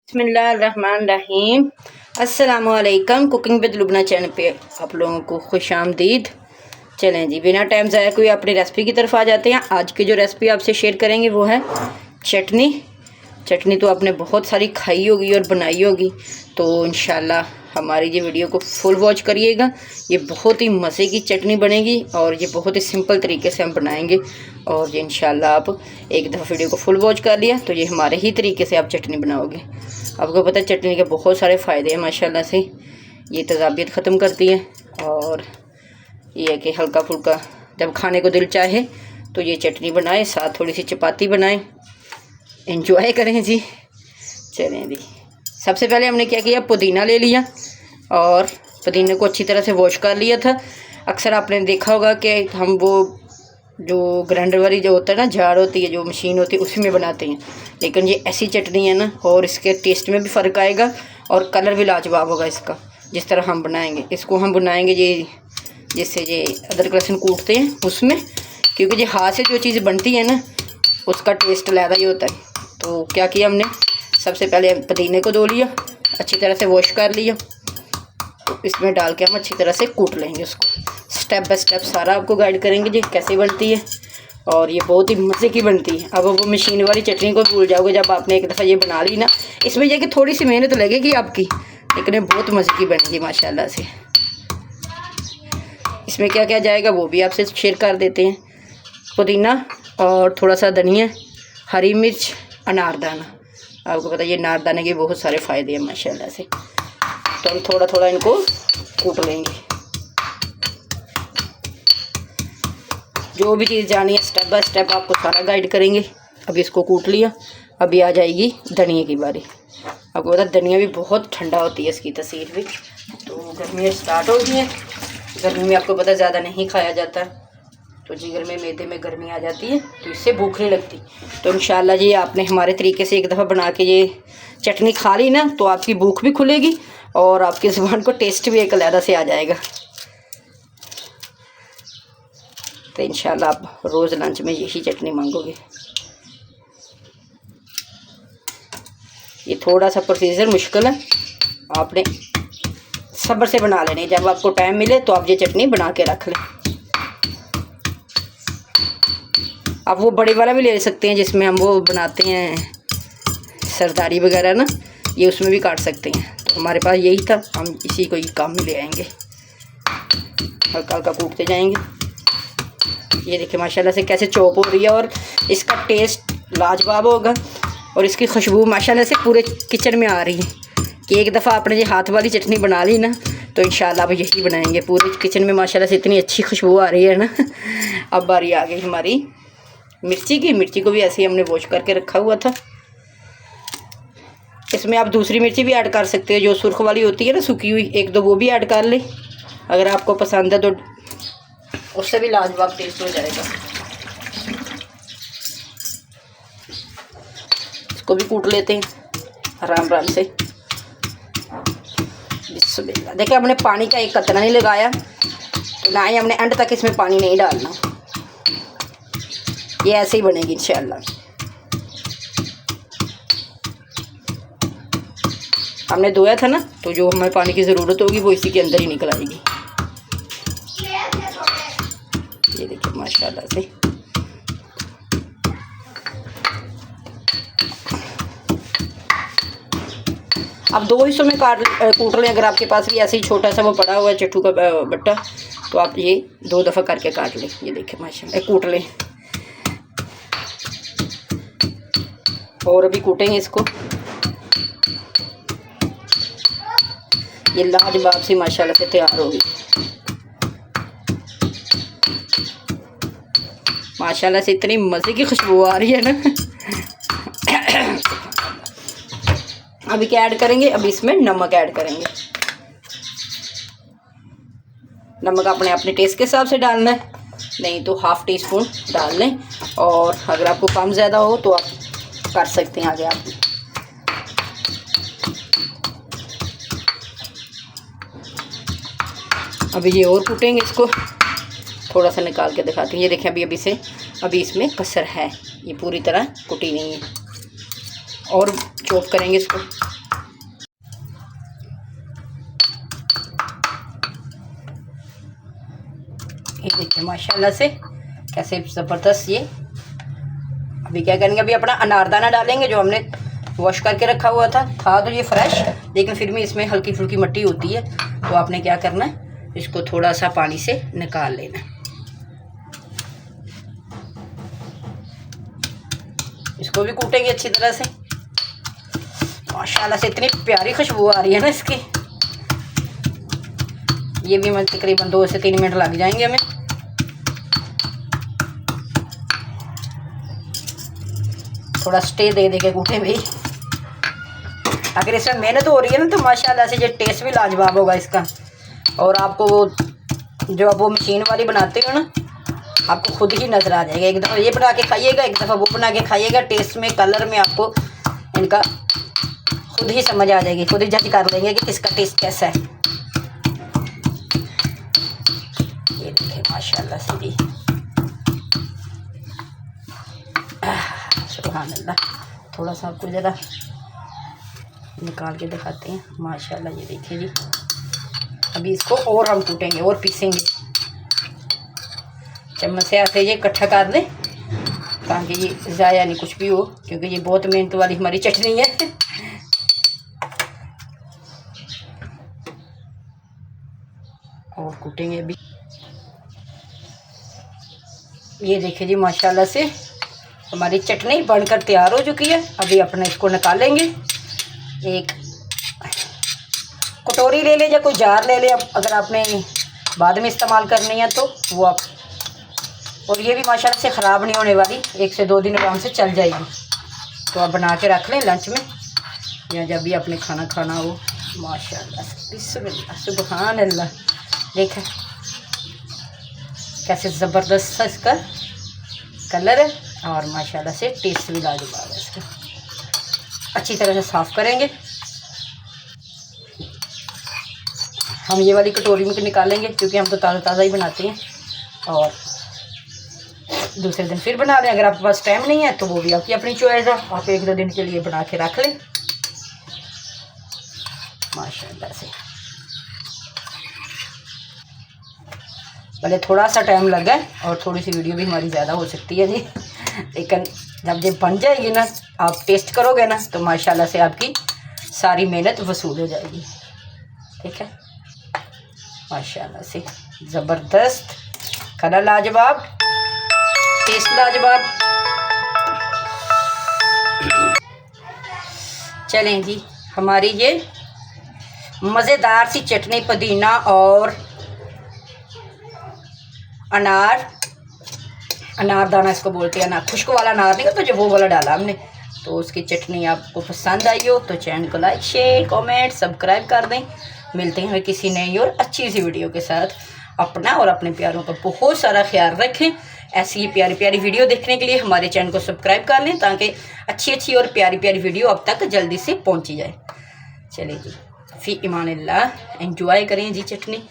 बिस्मिल्लाहिर्रहमानिर्रहीम। अस्सलामुअलैकुम। Cooking with Lubna channel पे आप लोगों को खुशामदीद। चलें जी, बिना टाइम ज़ाया कोई अपनी रेसिपी की तरफ आ जाते हैं। आज की जो रेसिपी आपसे शेयर करेंगे वो है चटनी। चटनी तो आपने बहुत सारी खाई होगी और बनाई होगी, तो इंशाल्लाह हमारी ये वीडियो को फुल वॉच करिएगा। ये बहुत ही मज़े की चटनी बनेगी और ये बहुत ही सिंपल तरीके से हम बनाएंगे। और ये इंशाल्लाह आप एक दफ़ा वीडियो को फुल वॉच कर लिया तो ये हमारे ही तरीके से आप चटनी बनाओगे। आपको पता है चटनी के बहुत सारे फ़ायदे हैं माशाल्लाह से। ये तेज़ाबियत ख़त्म करती है और ये है कि हल्का फुल्का जब खाने को दिल चाहे तो ये चटनी बनाएं, साथ थोड़ी सी चपाती बनाएं, एंजॉय करें जी। चलें जी, सबसे पहले हमने क्या किया, पुदीना ले लिया और पुदीने को अच्छी तरह से वॉश कर लिया था। अक्सर आपने देखा होगा कि हम वो जो ग्राइंडर वाली जो होता है ना, झाड़ होती है, जो मशीन होती है, उसी में बनाते हैं। लेकिन ये ऐसी चटनी है ना, और इसके टेस्ट में भी फ़र्क आएगा और कलर भी लाजवाब होगा इसका। जिस तरह हम बनाएंगे इसको, हम बनाएंगे ये जिससे ये अदरक लहसुन कूटते हैं उसमें, क्योंकि ये हाथ से जो चीज़ बनती है ना उसका टेस्ट अलग ही होता है। तो क्या किया हमने, सबसे पहले पुदीने को धो लिया, अच्छी तरह से वॉश कर लिया, तो इसमें डाल के हम अच्छी तरह से कूट लेंगे उसको। स्टेप बाय स्टेप सारा आपको गाइड करेंगे जी कैसे बनती है, और ये बहुत ही मज़े की बनती है। अब वो मशीन वाली चटनी को भूल जाओगे जब आपने एक दफ़ा ये बना ली ना। इसमें यह कि थोड़ी सी मेहनत लगेगी आपकी, लेकिन ये बहुत मज़े की बनेगी माशाल्लाह से। इसमें क्या क्या जाएगा वो भी आपसे शेयर कर देते हैं। पुदीना और थोड़ा सा धनिया, हरी मिर्च, अनारदाना। आपको पता है ये अनारदाने के बहुत सारे फ़ायदे हैं माशाल्लाह से। तो हम थोड़ा थोड़ा इनको कूट लेंगे। जो भी चीज़ जानी है स्टेप बाय स्टेप आपको सारा गाइड करेंगे। अभी इसको कूट लिया, अभी आ जाएगी धनिया की बारी। आपको पता है धनिया भी बहुत ठंडा होती है, इसकी तासीर भी। तो गर्मियाँ स्टार्ट हो गई हैं, गर्मी में आपको पता ज़्यादा नहीं खाया जाता, तो जिगर में मैदे में गर्मी आ जाती है तो इससे भूख नहीं लगती। तो इंशाल्लाह जी आपने हमारे तरीके से एक दफ़ा बना के ये चटनी खा ली ना, तो आपकी भूख भी खुलेगी और आपकी ज़ुबान को टेस्ट भी एक अलग से आ जाएगा। तो इंशाल्लाह आप रोज़ लंच में यही चटनी मांगोगे। ये थोड़ा सा प्रोसीजर मुश्किल है, आपने सब्र से बना लेने। जब आपको टाइम मिले तो आप ये चटनी बना के रख लें। आप वो बड़े वाला भी ले सकते हैं जिसमें हम वो बनाते हैं सरदारी वगैरह ना, ये उसमें भी काट सकते हैं। तो हमारे पास यही था, हम इसी को ही काम में ले आएंगे। हल्का हल्का कूटते जाएंगे। ये देखिए माशाल्लाह से कैसे चॉप हो रही है और इसका टेस्ट लाजवाब होगा और इसकी खुशबू माशाल्लाह से पूरे किचन में आ रही है कि एक दफ़ा आपने ये हाथ वाली चटनी बना ली ना तो इंशाल्लाह अब यही बनाएंगे पूरे किचन में। माशाल्लाह से इतनी अच्छी खुशबू आ रही है ना। अब बारी आ गई हमारी मिर्ची की। मिर्ची को भी ऐसे ही हमने वॉश करके रखा हुआ था। इसमें आप दूसरी मिर्ची भी ऐड कर सकते हो, जो सुर्ख वाली होती है ना, सूखी हुई, एक दो वो भी ऐड कर ले अगर आपको पसंद है, तो उससे भी लाजवाब टेस्ट हो जाएगा। इसको भी कूट लेते हैं आराम आराम से। बिस्मिल्लाह। देखिए हमने पानी का एक कतरा नहीं लगाया, ना ही हमने एंड तक इसमें पानी नहीं डालना। ये ऐसे ही बनेगी इंशाल्लाह। हमने धोया था ना, तो जो हमें पानी की ज़रूरत होगी वो इसी के अंदर ही निकल आएगी। ये देखिए माशाल्लाह से। आप दो हिस्सों में कूट लें। अगर आपके पास भी ऐसे ही छोटा सा वो पड़ा हुआ है चट्टू का बट्टा, तो आप ये दो दफ़ा करके काट लें। ये देखिए माशाल्लाह कूट लें। और अभी कूटेंगे इसको। ये लाजवाब सी माशाल्लाह से तैयार होगी। माशाल्लाह से इतनी मज़े की खुशबू आ रही है ना। अभी क्या ऐड करेंगे, अभी इसमें नमक ऐड करेंगे। नमक आपने अपने टेस्ट के हिसाब से डालना है, नहीं तो हाफ़ टी स्पून डाल लें, और अगर आपको कम ज़्यादा हो तो आप कर सकते हैं आगे आप। अभी ये और कूटेंगे इसको, थोड़ा सा निकाल के दिखाती हूँ। ये देखें अभी इसमें कसर है, ये पूरी तरह कुटी नहीं है। और चॉप करेंगे इसको। ये देखिए माशाल्लाह से कैसे ज़बरदस्त। ये अभी क्या करेंगे, अभी अपना अनारदाना डालेंगे जो हमने वॉश करके रखा हुआ था तो ये फ्रेश, लेकिन फिर भी इसमें हल्की फुल्की मिट्टी होती है। तो आपने क्या करना है, इसको थोड़ा सा पानी से निकाल लेना है। इसको भी कूटेंगे अच्छी तरह से। माशाल्लाह से इतनी प्यारी खुशबू आ रही है ना इसकी। ये भी मैं तकरीबन 2 से 3 मिनट लग जाएंगे हमें। थोड़ा स्टे दे के कूटें भाई। अगर इसमें मेहनत हो रही है ना तो माशाल्लाह से ये टेस्ट भी लाजवाब होगा इसका। और आपको वो जो आप वो मशीन वाली बनाते हो ना, आपको खुद ही नज़र आ जाएगा। एक दफ़ा ये बना के खाइएगा, एक दफ़ा वो बना के खाइएगा, टेस्ट में कलर में आपको इनका खुद ही समझ आ जाएगी। खुद ही जज कर लेंगे कि किसका टेस्ट कैसा है। ये देखिए माशाल्लाह से भी सुभान अल्लाह। थोड़ा सा आपको ज़रा निकाल के दिखाते हैं। माशाल्लाह ये देखिए जी। अभी इसको और हम कूटेंगे और पीसेंगे। चम्मच से ऐसे ये इकट्ठा कर दें ताकि ये ज़ाया नहीं कुछ भी हो, क्योंकि ये बहुत मेहनत वाली हमारी चटनी है। और कूटेंगे अभी। ये देखिए जी माशाल्लाह से हमारी चटनी बनकर तैयार हो चुकी है। अभी अपने इसको निकालेंगे। एक कटोरी ले लें या कोई जार ले लें, अगर आपने बाद में इस्तेमाल करनी है तो वो आप। और ये भी माशाल्लाह से ख़राब नहीं होने वाली, 1 से 2 दिन आराम से चल जाएगी। तो आप बना के रख लें लंच में या जब भी आपने खाना खाना हो। माशाल्लाह से बिस्मिल्लाह सुभान अल्लाह। देखें कैसे ज़बरदस्त इसका कलर है और माशाल्लाह से टेस्ट भी लाजवाब है इसका। अच्छी तरह से साफ़ करेंगे। हम ये वाली कटोरी में निकालेंगे क्योंकि हम तो ताज़ा ताज़ा ही बनाते हैं, और दूसरे दिन फिर बना लें। अगर आपके पास टाइम नहीं है तो वो भी आपकी अपनी चॉइस है, आप 1-2 दिन के लिए बना के रख लें। माशाल्लाह से भले थोड़ा सा टाइम लगा और थोड़ी सी वीडियो भी हमारी ज़्यादा हो सकती है जी, लेकिन जब ये बन जाएगी ना, आप टेस्ट करोगे ना, तो माशाल्लाह से आपकी सारी मेहनत वसूल हो जाएगी। ठीक है, माशाल्लाह से ज़बरदस्त, कलर लाजवाब, टेस्ट लाजवाब। चलें जी, हमारी ये मज़ेदार सी चटनी पुदीना और अनारदाना इसको बोलते हैं ना, खुश्क वाला अनार नहीं तो जो वो वाला डाला हमने। तो उसकी चटनी आपको पसंद आई हो तो चैनल को लाइक शेयर कमेंट सब्सक्राइब कर दें। मिलते हैं किसी नई और अच्छी सी वीडियो के साथ। अपना और अपने प्यारों का बहुत सारा ख्याल रखें। ऐसी ही प्यारी प्यारी वीडियो देखने के लिए हमारे चैनल को सब्सक्राइब कर लें ताकि अच्छी अच्छी और प्यारी प्यारी वीडियो अब तक जल्दी से पहुँची जाए। चलिए जी, फ़ी इमानिल्लाह, एंजॉय करें जी चटनी।